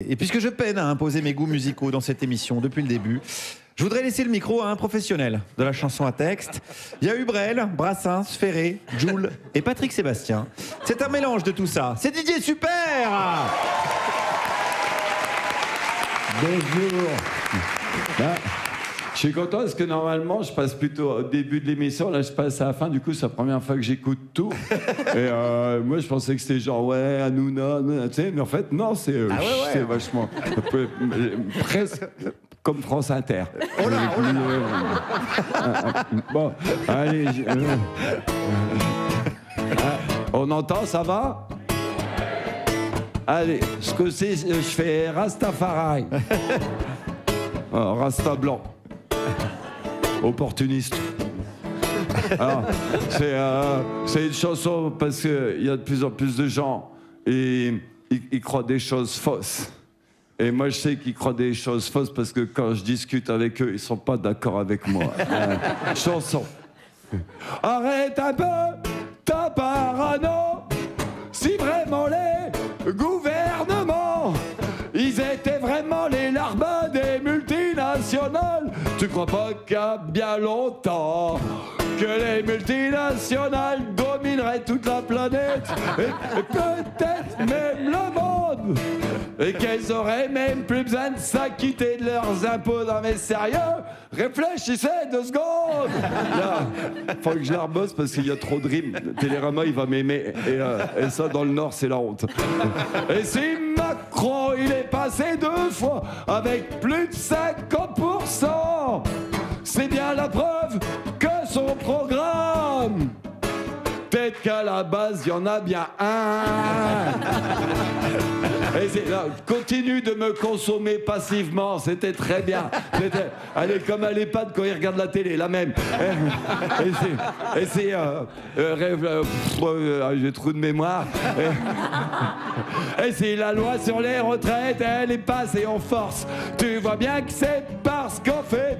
Et puisque je peine à imposer mes goûts musicaux dans cette émission depuis le début, je voudrais laisser le micro à un professionnel de la chanson à texte. Il y a eu Brel, Brassens, Ferré, Jul et Patrick Sébastien. C'est un mélange de tout ça. C'est Didier Super. Bonjour. Je suis content parce que normalement je passe plutôt au début de l'émission, là je passe à la fin, du coup c'est la première fois que j'écoute tout. Et moi je pensais que c'était genre ouais, Hanouna, tu sais, mais en fait non, c'est vachement presque comme France Inter. Oh là, oh là. Bon, allez, on entend, ça va? Allez, ce que c'est, je fais Rastafari. Oh, Rasta blanc. Opportuniste. Alors, c'est une chanson parce qu'il y a de plus en plus de gens et ils croient des choses fausses. Et moi, je sais qu'ils croient des choses fausses parce que quand je discute avec eux, ils sont pas d'accord avec moi. Chanson. Arrête un peu ta parano. Si vraiment les gouvernements, ils étaient vraiment les larbins des multinationales, tu crois pas qu'il y a bien longtemps que les multinationales domineraient toute la planète et peut-être même le monde, et qu'elles auraient même plus besoin de s'acquitter de leurs impôts? Non mais sérieux, réfléchissez 2 secondes. Là, faut que je la rebosse parce qu'il y a trop de rimes. Télérama il va m'aimer et ça dans le Nord c'est la honte. Et si Macron il est passé 2 fois avec plus de 50%, c'est bien la preuve que son programme, peut-être qu'à la base il y en a bien un. Et là, continue de me consommer passivement, c'était très bien. Elle est comme à l'EHPAD quand il regarde la télé, la même. J'ai trop de mémoire. Et c'est la loi sur les retraites, elle est passée en force. Tu vois bien que c'est parce qu'en fait,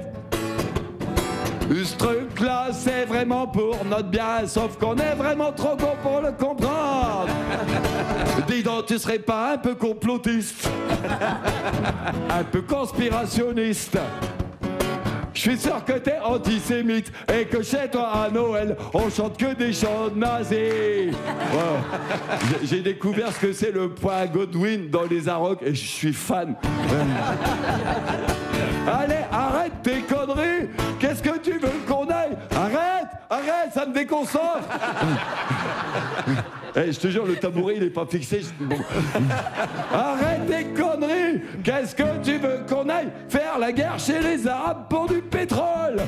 ce truc-là, c'est vraiment pour notre bien, sauf qu'on est vraiment trop con pour le comprendre. Dis donc, tu serais pas un peu complotiste, un peu conspirationniste? Je suis sûr que t'es antisémite et que chez toi à Noël, on chante que des chants de nazis. Wow. J'ai découvert ce que c'est le point Godwin dans les Arocs et je suis fan. Allez, arrête tes conneries. Qu'est-ce que tu veux qu'on aille? Arrête, ça me déconcentre. Hey, je te jure, le tabouret, il est pas fixé. Bon. Arrête tes conneries. Qu'est-ce que tu veux qu'on aille faire la guerre chez les Arabes pour du pétrole?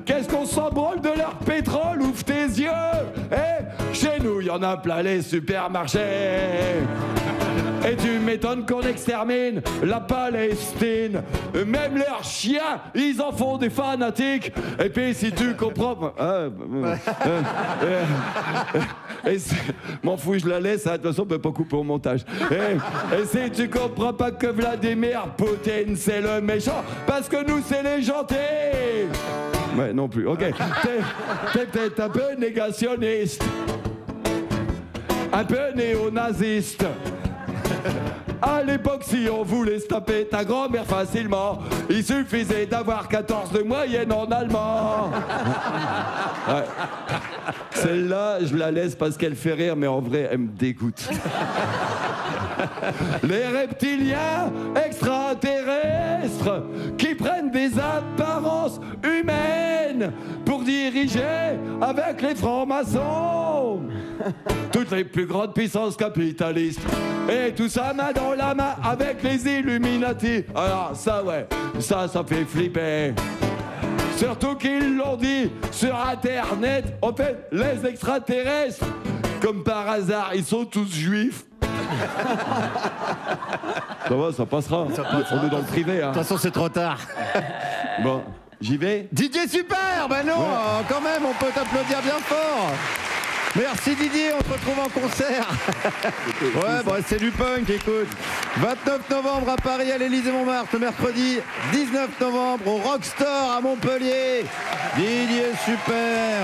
Qu'est-ce qu'on s'en branle de leur pétrole? Ouvre tes yeux. Chez nous, il y en a plein les supermarchés. Et tu m'étonnes qu'on extermine la Palestine. Même leurs chiens, ils en font des fanatiques. Et puis si tu comprends... m'en fous, je la laisse, de toute façon on peut pas couper au montage. Et si tu comprends pas que Vladimir Poutine c'est le méchant, parce que nous c'est les gentils. Ouais, non plus, ok. T'es peut-être un peu négationniste, un peu néo-naziste. À l'époque, si on voulait se taper ta grand-mère facilement, il suffisait d'avoir 14 de moyenne en allemand. Ouais. Celle-là, je la laisse parce qu'elle fait rire, mais en vrai, elle me dégoûte. Les reptiliens extraterrestres qui prennent des apparences humaines pour diriger avec les francs-maçons toutes les plus grandes puissances capitalistes. Et tout ça main dans la main avec les Illuminati. Alors ça ouais, ça fait flipper. Surtout qu'ils l'ont dit sur Internet. En fait, les extraterrestres, comme par hasard, ils sont tous juifs. Ça va, ça passera. On est dans le privé. Hein. De toute façon, c'est trop tard. Bon, j'y vais. Didier Super. Ben non, ouais. Quand même, on peut t'applaudir bien fort. Merci Didier, on se retrouve en concert. Ouais, bah, c'est du punk, écoute. 29 novembre à Paris, à l'Élysée-Montmartre, mercredi 19 novembre au Rockstore à Montpellier. Didier Super.